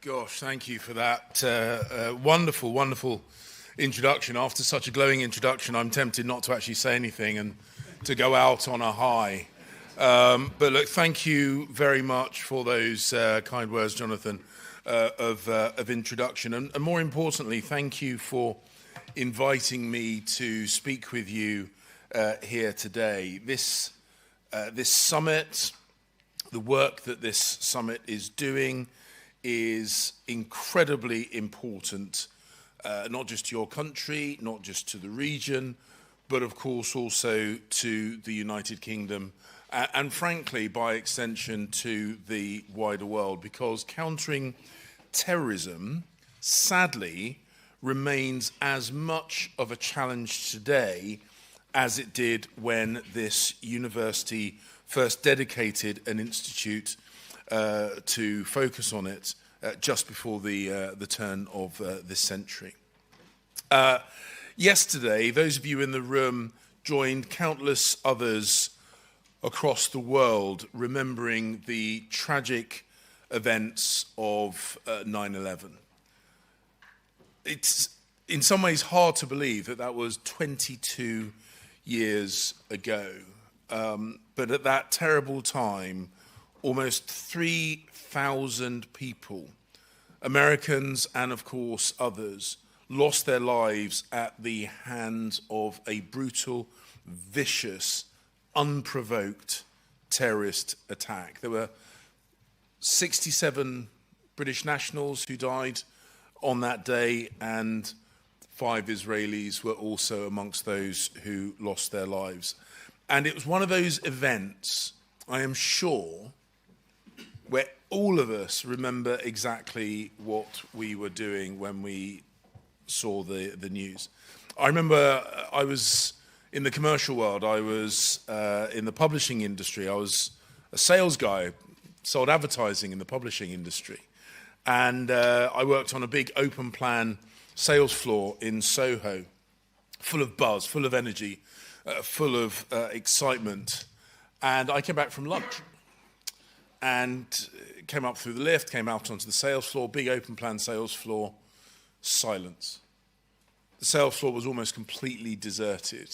Gosh, thank you for that wonderful, wonderful introduction. After such a glowing introduction, I'm tempted not to actually say anything and to go out on a high. But look, thank you very much for those kind words, Jonathan, of introduction. And more importantly, thank you for inviting me to speak with you here today. This summit, the work that this summit is doing, is incredibly important, not just to your country, not just to the region, but of course also to the United Kingdom, and frankly, by extension, to the wider world, because countering terrorism, sadly, remains as much of a challenge today as it did when this university first dedicated an institute to focus on it just before the turn of this century. Yesterday, those of you in the room joined countless others across the world remembering the tragic events of 9/11. It's in some ways hard to believe that that was 22 years ago. But at that terrible time, almost 3,000 people, Americans and of course others, lost their lives at the hands of a brutal, vicious, unprovoked terrorist attack. There were 67 British nationals who died on that day, and 5 Israelis were also amongst those who lost their lives. And it was one of those events, I am sure, where all of us remember exactly what we were doing when we saw the news. I remember I was in the commercial world, I was in the publishing industry, I was a sales guy, sold advertising in the publishing industry. And I worked on a big open plan sales floor in Soho, full of buzz, full of energy, full of excitement. And I came back from lunch and came up through the lift, came out onto the sales floor, big open plan sales floor, silence. The sales floor was almost completely deserted.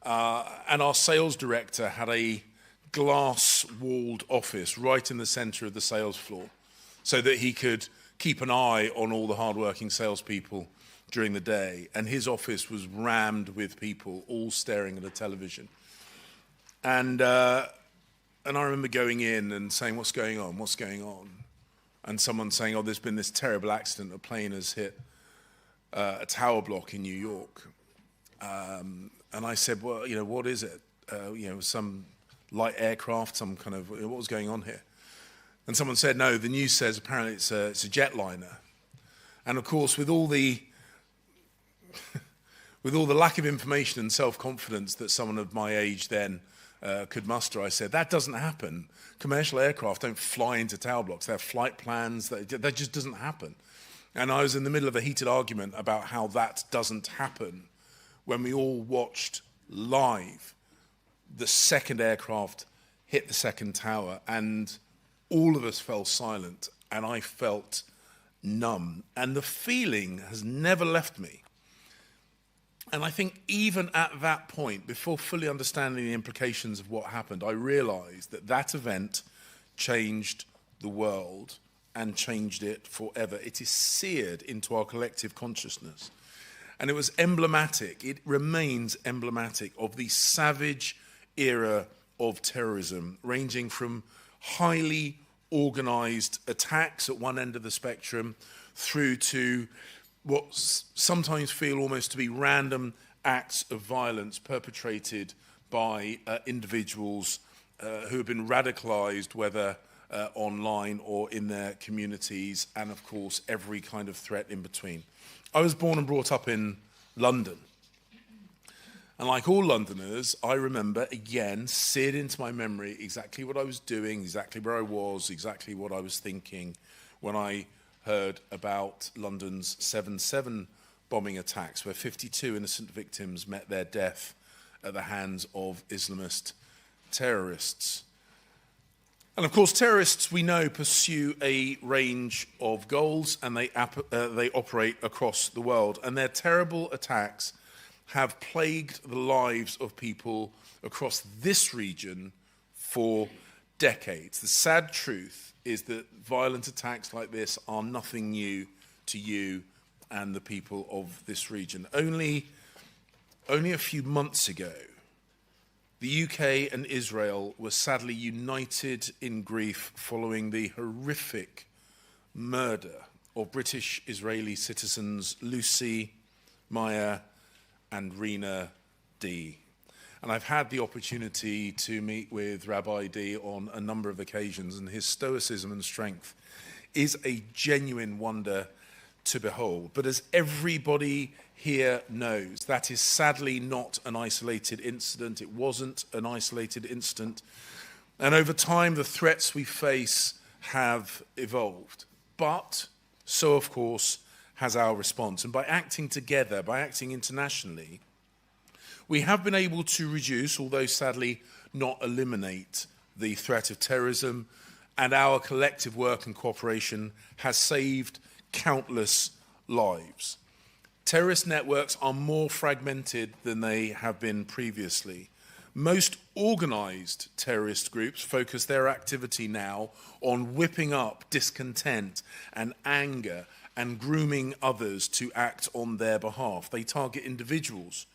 And our sales director had a glass-walled office right in the center of the sales floor so that he could keep an eye on all the hard-working salespeople during the day. And his office was rammed with people all staring at a television. And I remember going in and saying, what's going on? What's going on? And someone saying, oh, there's been this terrible accident. A plane has hit a tower block in New York. And I said, well, what is it? Some light aircraft, some kind of, what was going on here? And someone said, no, the news says apparently it's a jetliner. And of course, with all the lack of information and self-confidence that someone of my age then could muster, I said, that doesn't happen. Commercial aircraft don't fly into tower blocks. They have flight plans. That just doesn't happen. And I was in the middle of a heated argument about how that doesn't happen when we all watched live the second aircraft hit the second tower, and all of us fell silent, and I felt numb. And the feeling has never left me. And I think even at that point, before fully understanding the implications of what happened, I realized that that event changed the world and changed it forever. It is seared into our collective consciousness. And it was emblematic, it remains emblematic of the savage era of terrorism, ranging from highly organized attacks at one end of the spectrum through to what sometimes feel almost to be random acts of violence perpetrated by individuals who have been radicalized, whether online or in their communities, and of course every kind of threat in between. I was born and brought up in London. And like all Londoners, I remember, again, seared into my memory exactly what I was doing, exactly where I was, exactly what I was thinking when I heard about London's 7/7 bombing attacks, where 52 innocent victims met their death at the hands of Islamist terrorists. And of course, terrorists, we know, pursue a range of goals, and they operate across the world. And their terrible attacks have plagued the lives of people across this region for decades. The sad truth is that violent attacks like this are nothing new to you and the people of this region. Only a few months ago, the UK and Israel were sadly united in grief following the horrific murder of British Israeli citizens Lucy, Maya, and Rena D. And I've had the opportunity to meet with Rabbi D on a number of occasions, and his stoicism and strength is a genuine wonder to behold. But as everybody here knows, that is sadly not an isolated incident. It wasn't an isolated incident. And over time, the threats we face have evolved. But so, of course, has our response. And by acting together, by acting internationally, we have been able to reduce, although sadly not eliminate, the threat of terrorism. And our collective work and cooperation has saved countless lives. Terrorist networks are more fragmented than they have been previously. Most organized terrorist groups focus their activity now on whipping up discontent and anger and grooming others to act on their behalf. They target individuals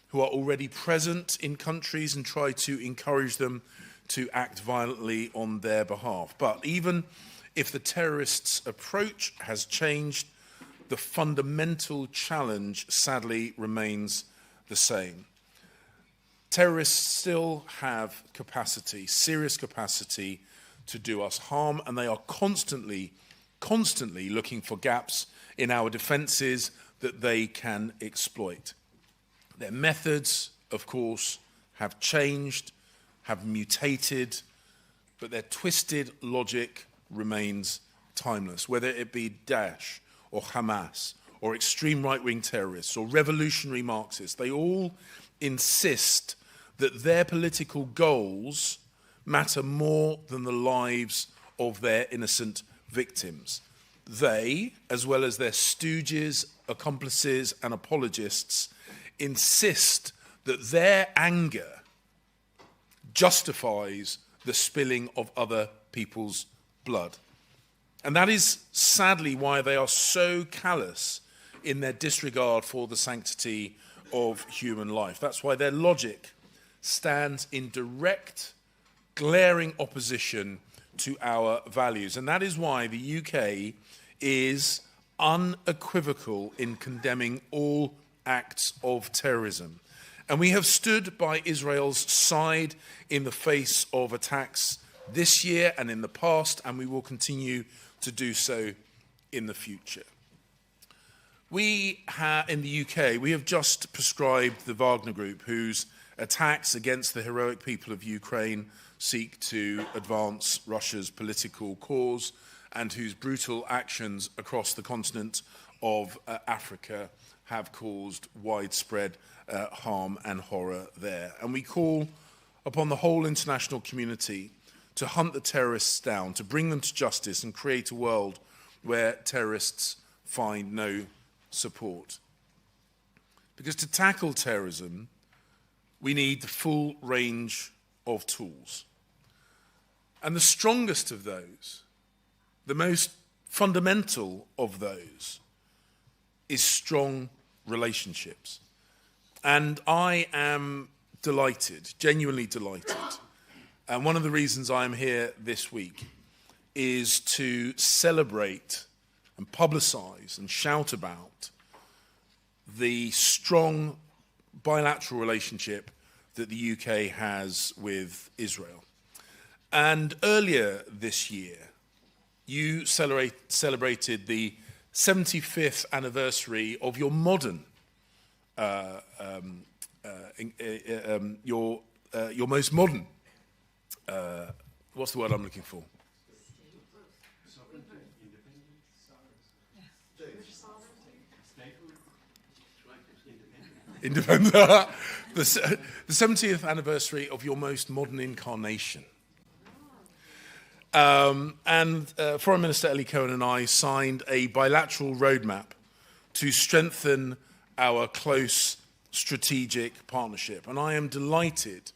who are already present in countries and try to encourage them to act violently on their behalf. But even if the terrorists' approach has changed, the fundamental challenge, sadly, remains the same. Terrorists still have capacity, serious capacity, to do us harm, and they are constantly looking for gaps in our defences that they can exploit. Their methods, of course, have changed, have mutated, but their twisted logic remains timeless, whether it be Daesh or Hamas or extreme right-wing terrorists or revolutionary Marxists. They all insist that their political goals matter more than the lives of their innocent victims. They, as well as their stooges, accomplices, and apologists, insist that their anger justifies the spilling of other people's blood. And that is sadly why they are so callous in their disregard for the sanctity of human life. That's why their logic stands in direct, glaring opposition to our values. And that is why the UK is unequivocal in condemning all acts of terrorism. And we have stood by Israel's side in the face of attacks this year and in the past, and we will continue to do so in the future. In the UK, we have just proscribed the Wagner Group, whose attacks against the heroic people of Ukraine seek to advance Russia's political cause, and whose brutal actions across the continent of Africa have caused widespread harm and horror there. And we call upon the whole international community to hunt the terrorists down, to bring them to justice and create a world where terrorists find no support. Because to tackle terrorism, we need the full range of tools. And the strongest of those, the most fundamental of those, is strong relationships. And I am delighted, genuinely delighted. And one of the reasons I'm here this week is to celebrate and publicise and shout about the strong bilateral relationship that the UK has with Israel. And earlier this year, you celebrated the 75th anniversary of your modern, your most modern, what's the word I'm looking for? Independent. The 70th anniversary of your most modern incarnation. And Foreign Minister Eli Cohen and I signed a bilateral roadmap to strengthen our close strategic partnership. And I am delighted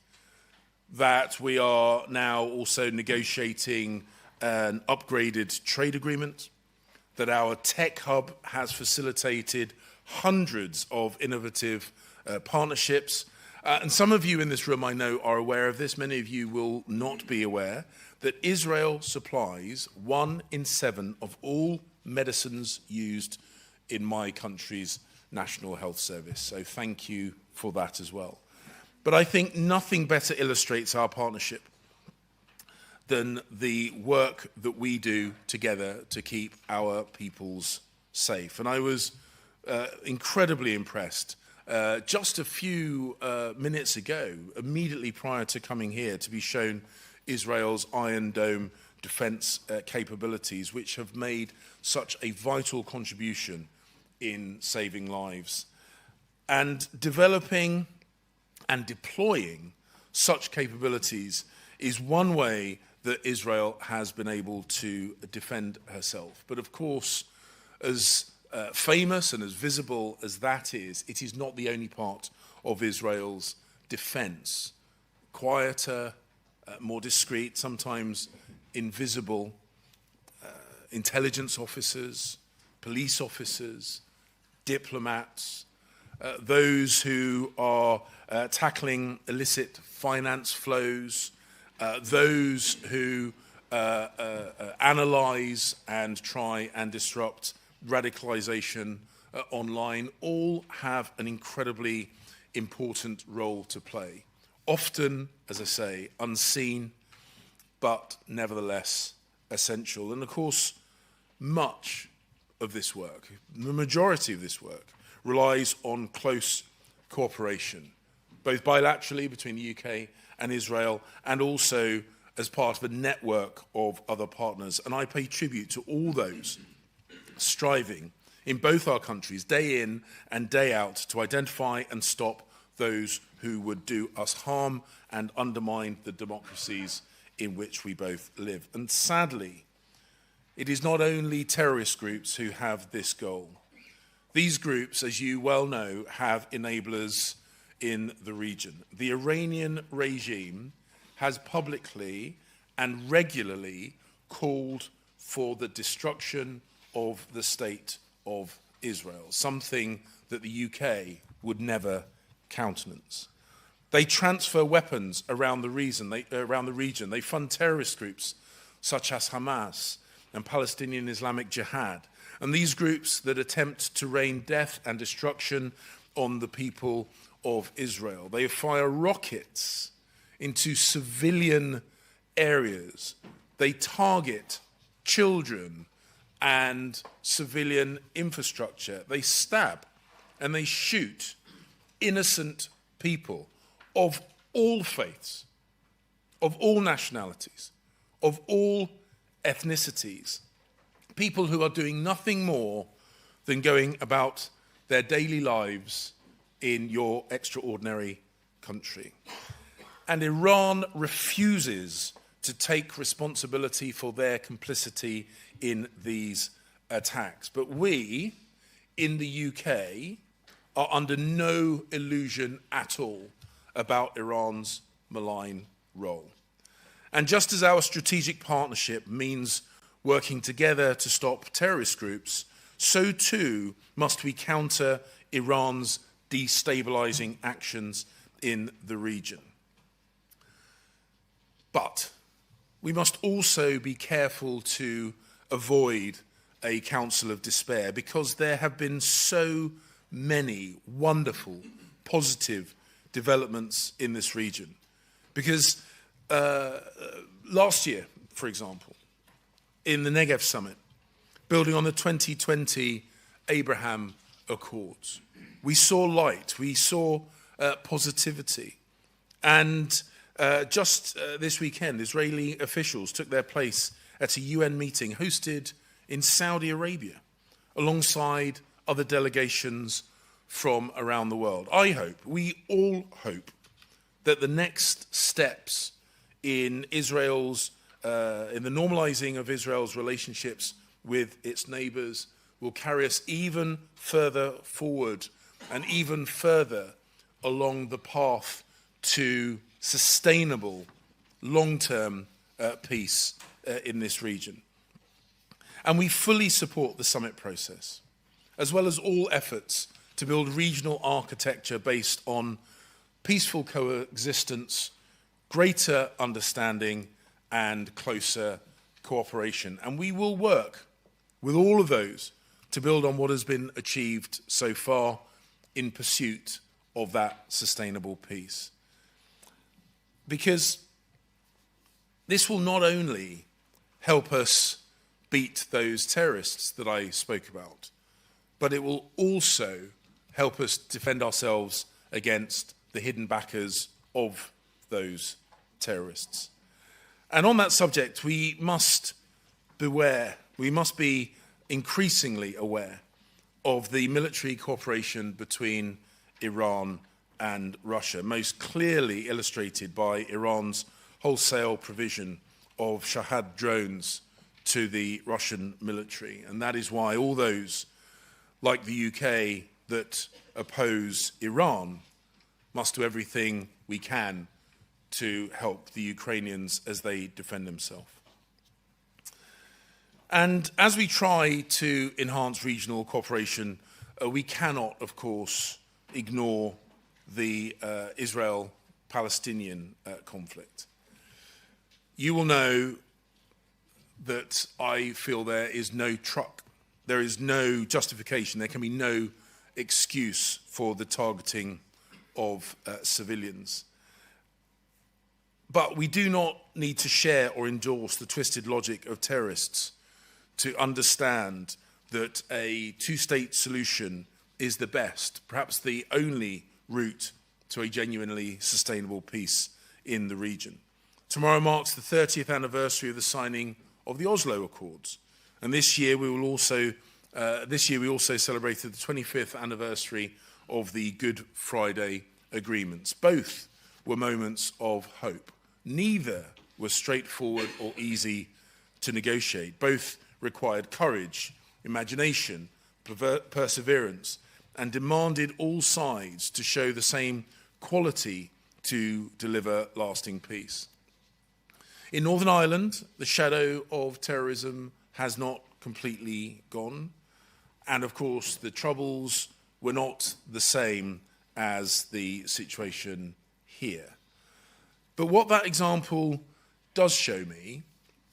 that we are now also negotiating an upgraded trade agreement, that our tech hub has facilitated hundreds of innovative partnerships. And some of you in this room, I know, are aware of this. Many of you will not be aware that Israel supplies 1 in 7 of all medicines used in my country's National Health Service. So thank you for that as well. But I think nothing better illustrates our partnership than the work that we do together to keep our peoples safe. And I was incredibly impressed just a few minutes ago, immediately prior to coming here, to be shown Israel's Iron Dome defense capabilities, which have made such a vital contribution in saving lives. And developing and deploying such capabilities is one way that Israel has been able to defend herself. But of course, as famous and as visible as that is, it is not the only part of Israel's defense. Quieter, more discreet, sometimes invisible intelligence officers, police officers, diplomats, those who are tackling illicit finance flows, those who analyze and try and disrupt radicalization online, all have an incredibly important role to play. Often, as I say, unseen, but nevertheless essential. And of course, much of this work, the majority of this work, relies on close cooperation, both bilaterally between the UK and Israel, and also as part of a network of other partners. And I pay tribute to all those striving in both our countries, day in and day out, to identify and stop those who would do us harm and undermine the democracies in which we both live. And sadly, it is not only terrorist groups who have this goal. These groups, as you well know, have enablers in the region. The Iranian regime has publicly and regularly called for the destruction of the state of Israel, something that the UK would never countenance. They transfer weapons around the region. They fund terrorist groups such as Hamas and Palestinian Islamic Jihad, and these groups that attempt to rain death and destruction on the people of Israel. They fire rockets into civilian areas. They target children and civilian infrastructure. They stab and they shoot innocent people of all faiths, of all nationalities, of all ethnicities, people who are doing nothing more than going about their daily lives in your extraordinary country. And Iran refuses to take responsibility for their complicity in these attacks. But we, in the UK, are under no illusion at all about Iran's malign role. And just as our strategic partnership means working together to stop terrorist groups, so too must we counter Iran's destabilizing actions in the region. But we must also be careful to avoid a council of despair, because there have been so many wonderful, positive developments in this region. Because last year, for example, in the Negev summit, building on the 2020 Abraham Accords, we saw light, we saw positivity. And just this weekend, Israeli officials took their place at a UN meeting hosted in Saudi Arabia, alongside other delegations from around the world. I hope, we all hope, that the next steps in Israel's in the normalizing of Israel's relationships with its neighbors will carry us even further forward and even further along the path to sustainable, long-term peace in this region. And we fully support the summit process, as well as all efforts to build regional architecture based on peaceful coexistence, greater understanding, and closer cooperation. And we will work with all of those to build on what has been achieved so far in pursuit of that sustainable peace. Because this will not only help us beat those terrorists that I spoke about, but it will also help us defend ourselves against the hidden backers of those terrorists. And on that subject, we must beware, we must be increasingly aware of the military cooperation between Iran and Russia, most clearly illustrated by Iran's wholesale provision of Shahad drones to the Russian military. And that is why all those, like the UK, that oppose Iran must do everything we can to help the Ukrainians as they defend themselves. And as we try to enhance regional cooperation, we cannot, of course, ignore the Israel-Palestinian conflict. You will know that I feel there is no justification, there can be no excuse for the targeting of civilians. But we do not need to share or endorse the twisted logic of terrorists to understand that a two-state solution is the best, perhaps the only route to a genuinely sustainable peace in the region. Tomorrow marks the 30th anniversary of the signing of the Oslo Accords, and this year we also celebrated the 25th anniversary of the Good Friday Agreements. Both were moments of hope. Neither was straightforward or easy to negotiate. Both required courage, imagination, perseverance, and demanded all sides to show the same quality to deliver lasting peace. In Northern Ireland, the shadow of terrorism has not completely gone. And of course, the troubles were not the same as the situation here. But what that example does show me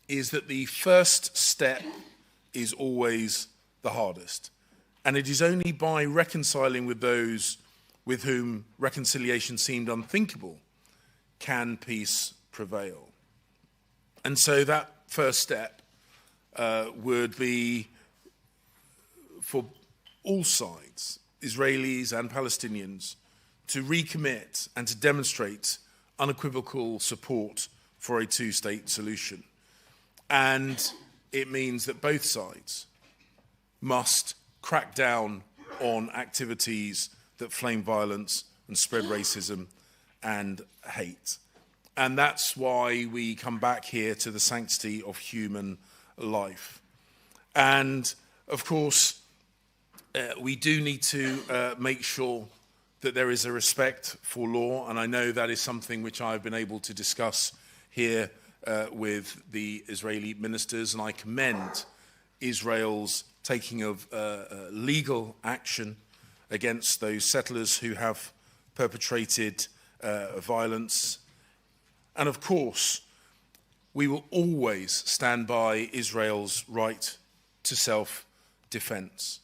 is that the first step is always the hardest. And it is only by reconciling with those with whom reconciliation seemed unthinkable can peace prevail. And so that first step would be for all sides, Israelis and Palestinians, to recommit and to demonstrate unequivocal support for a two-state solution. And it means that both sides must crack down on activities that flame violence and spread racism and hate. And that's why we come back here to the sanctity of human life. And of course, we do need to make sure that there is a respect for law, and I know that is something which I've been able to discuss here with the Israeli ministers, and I commend Israel's taking of legal action against those settlers who have perpetrated violence. And of course, we will always stand by Israel's right to self-defense.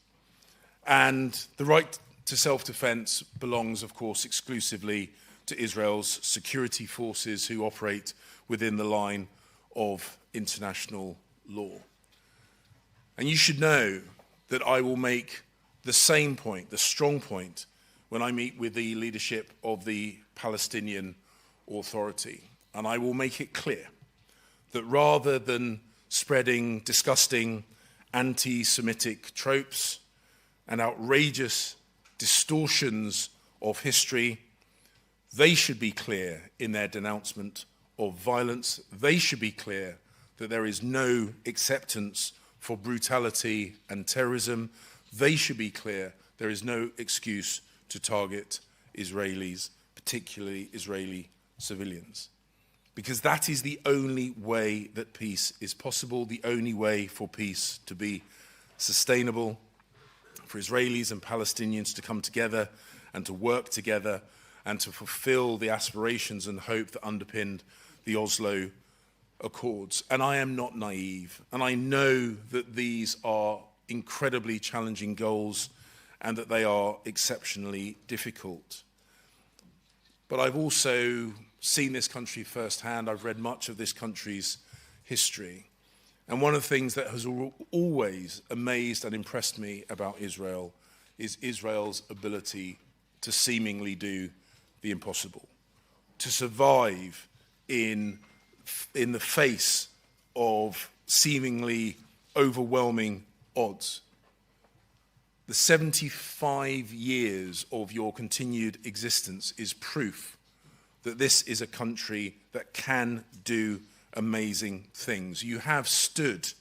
And the right to self-defense belongs, of course, exclusively to Israel's security forces who operate within the line of international law. And you should know that I will make the same point, the strong point, when I meet with the leadership of the Palestinian Authority. And I will make it clear that rather than spreading disgusting anti-Semitic tropes and outrageous distortions of history, they should be clear in their denouncement of violence. They should be clear that there is no acceptance for brutality and terrorism. They should be clear. There is no excuse to target Israelis, particularly Israeli civilians, because that is the only way that peace is possible, the only way for peace to be sustainable, for Israelis and Palestinians to come together and to work together and to fulfill the aspirations and hope that underpinned the Oslo Accords. And I am not naive, and I know that these are incredibly challenging goals and that they are exceptionally difficult. But I've also seen this country firsthand. I've read much of this country's history. And one of the things that has always amazed and impressed me about Israel is Israel's ability to seemingly do the impossible, to survive in the face of seemingly overwhelming odds. The 75 years of your continued existence is proof that this is a country that can do amazing things. You have stood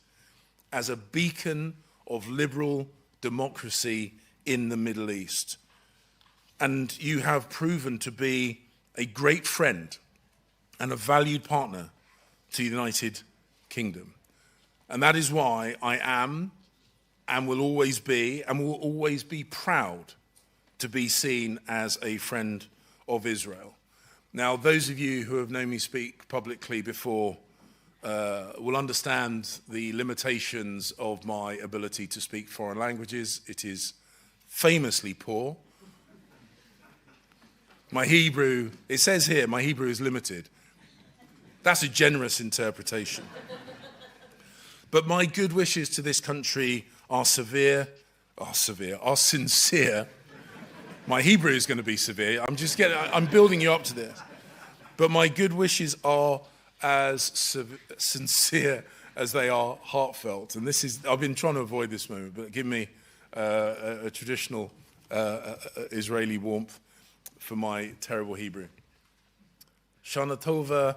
as a beacon of liberal democracy in the Middle East. And you have proven to be a great friend and a valued partner to the United Kingdom. And that is why I am and will always be proud to be seen as a friend of Israel. Now, those of you who have known me speak publicly before will understand the limitations of my ability to speak foreign languages. It is famously poor. My Hebrew, it says here, my Hebrew is limited. That's a generous interpretation. But my good wishes to this country are sincere. My Hebrew is going to be severe. I'm building you up to this. But my good wishes are as sincere as they are heartfelt. And I've been trying to avoid this moment, but give me a traditional Israeli warmth for my terrible Hebrew. Shana Tova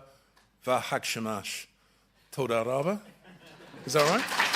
v'Hag Shamash. Toda Raba. Is that right?